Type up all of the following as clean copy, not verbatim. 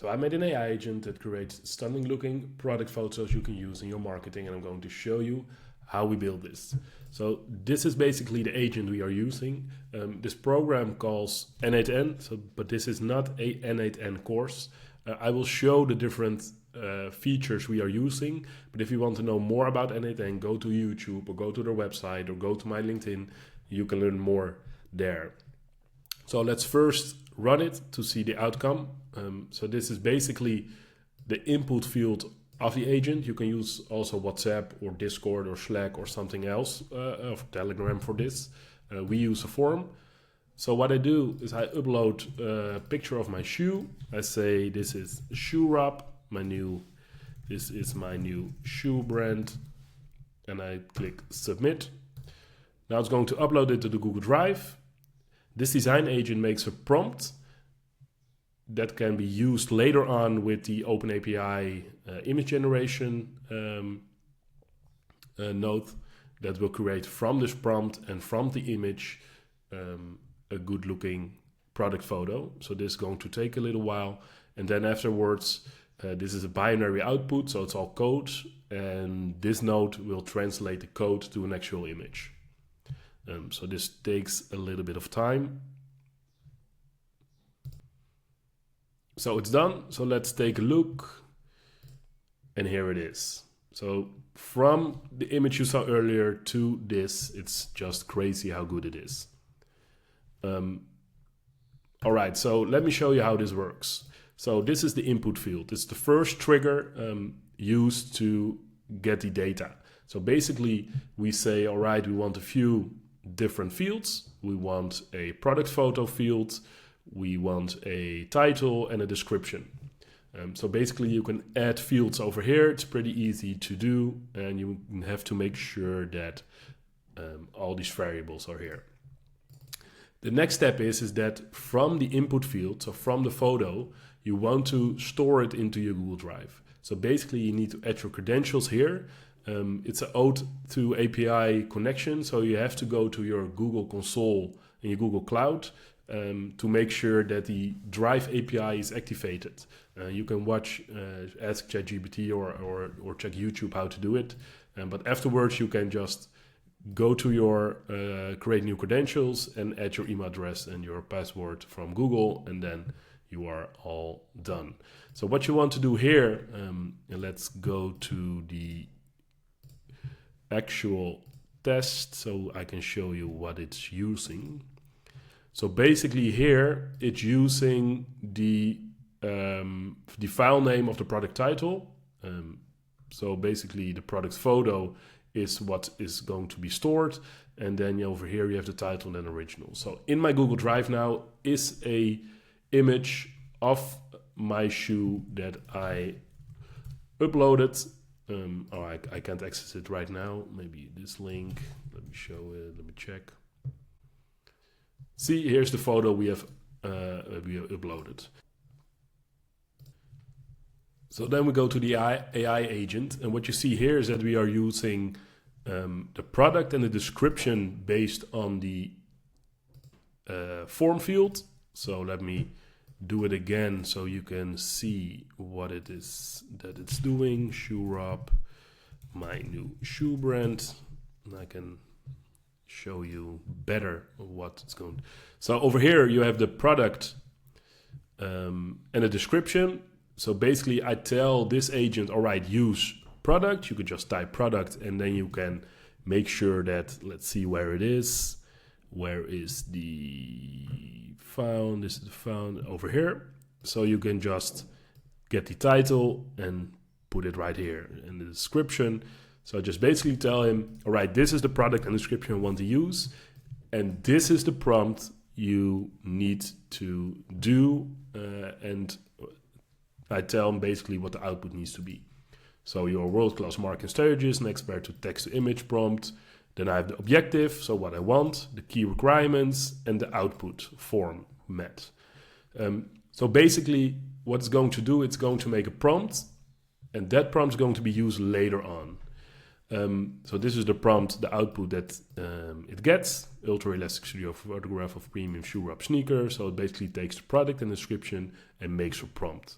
So I made an AI agent that creates stunning looking product photos you can use in your marketing, and I'm going to show you how we build this. So this is basically the agent we are using. This program calls N8N, but this is not a N8N course. I will show the different features we are using, but if you want to know more about N8N, go to YouTube or go to their website or go to my LinkedIn. You can learn more there. So let's first run it to see the outcome. So this is basically the input field of the agent. You can use also WhatsApp or Discord or Slack or something else, of Telegram for this. We use a form. So what I do is I upload a picture of my shoe. I say this is ShoeRub, this is my new shoe brand, and I click submit. Now it's going to upload it to the Google Drive. This design agent makes a prompt that can be used later on with the OpenAPI image generation node that will create from this prompt and from the image a good looking product photo. So this is going to take a little while, and then afterwards this is a binary output, so it's all code, and this node will translate the code to an actual image. So this takes a little bit of time. So it's done. So let's take a look. And here it is. So from the image you saw earlier to this, it's just crazy how good it is. All right, so let me show you how this works. So this is the input field. It's the first trigger used to get the data. So basically we say, all right, we want a few different fields. We want a product photo field, we want a title and a description. So basically you can add fields over here. It's pretty easy to do, and you have to make sure that all these variables are here. The next step is that from the input field, so from the photo, you want to store it into your Google Drive. So basically you need to add your credentials here. It's an OAuth2 API connection, so you have to go to your Google Console and your Google Cloud to make sure that the Drive API is activated. You can watch, ask ChatGPT or check YouTube how to do it, but afterwards you can just go to your create new credentials and add your email address and your password from Google, and then you are all done. So what you want to do here, and let's go to the actual test so I can show you what it's using. So basically here it's using the file name of the product title. So basically the product photo is what is going to be stored, and then over here you have the title and original. So in my Google Drive now is a image of my shoe that I uploaded. I can't access it right now. Maybe this link. Let me show it. Let me check. See, here's the photo we have uploaded. So then we go to the AI agent, and what you see here is that we are using the product and the description based on the form field. So let me do it again so you can see what it is that it's doing. ShoeRub, my new shoe brand, and I can show you better what it's going to. So over here you have the product and a description. So basically I tell this agent, all right, use product. You could just type product, and then you can make sure that, let's see where it is. Where is the found? This is the found over here. So you can just get the title and put it right here in the description. So just basically tell him, all right, this is the product and description I want to use, and this is the prompt you need to do, and I tell him basically what the output needs to be. So you're a world-class marketing strategist, an expert to text-to-image prompt. Then I have the objective, so what I want, the key requirements, and the output format. So basically what it's going to do, it's going to make a prompt, and that prompt is going to be used later on. So this is the prompt, the output that it gets. Ultra Elastic Studio photograph of premium ShoeRub sneaker. So it basically takes the product and description and makes a prompt.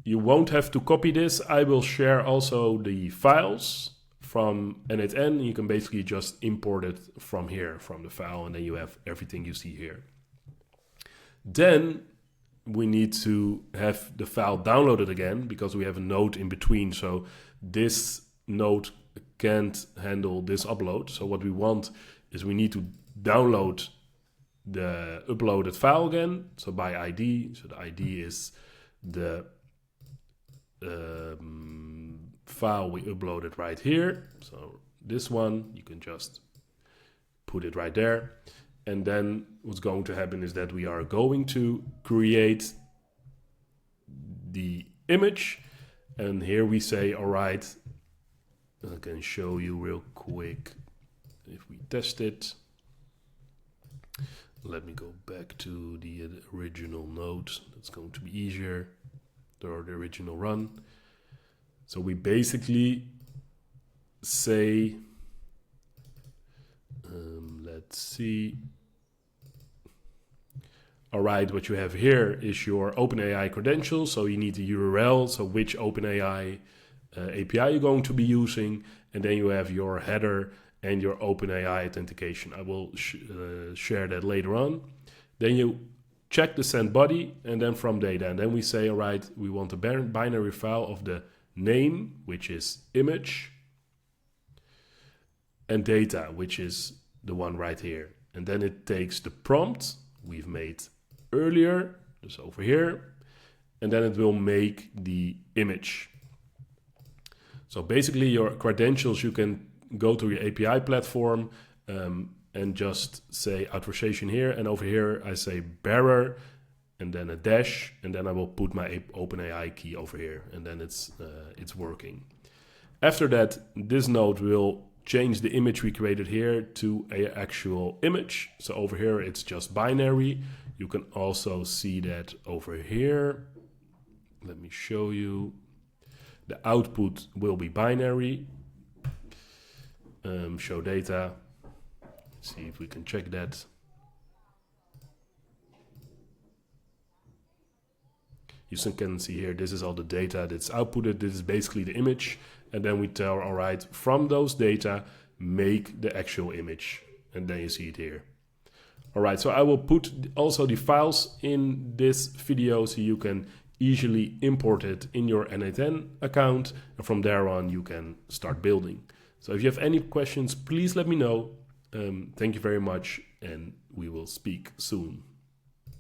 You won't have to copy this. I will share also the files from N8N. You can basically just import it from here, from the file, and then you have everything you see here. Then we need to have the file downloaded again because we have a node in between. So this node can't handle this upload. So what we want is we need to download the uploaded file again. So by ID. So the ID is the file we uploaded right here. So this one, you can just put it right there. And then what's going to happen is that we are going to create the image. And here we say, all right, I can show you real quick if we test it. Let me go back to the original node. That's going to be easier. Or the original run. So we basically say, let's see. All right, what you have here is your OpenAI credentials. So you need the URL, so which OpenAI API you're going to be using. And then you have your header and your OpenAI authentication. I will share that later on. Then you check the send body, and then from data. And then we say, all right, we want a binary file of the name, which is image, and data, which is the one right here. And then it takes the prompt we've made earlier, just over here, and then it will make the image. So basically your credentials, you can go to your API platform, and just say authorization here, and over here I say bearer, and then a dash, and then I will put my OpenAI key over here, and then it's working. After that, this node will change the image we created here to an actual image. So over here it's just binary. You can also see that over here. Let me show you. The output will be binary. Show data. See if we can check that. You can see here, this is all the data that's outputted. This is basically the image. And then we tell, all right, from those data, make the actual image. And then you see it here. All right, so I will put also the files in this video so you can easily import it in your N8N account. And from there on, you can start building. So if you have any questions, please let me know. Thank you very much, and we will speak soon.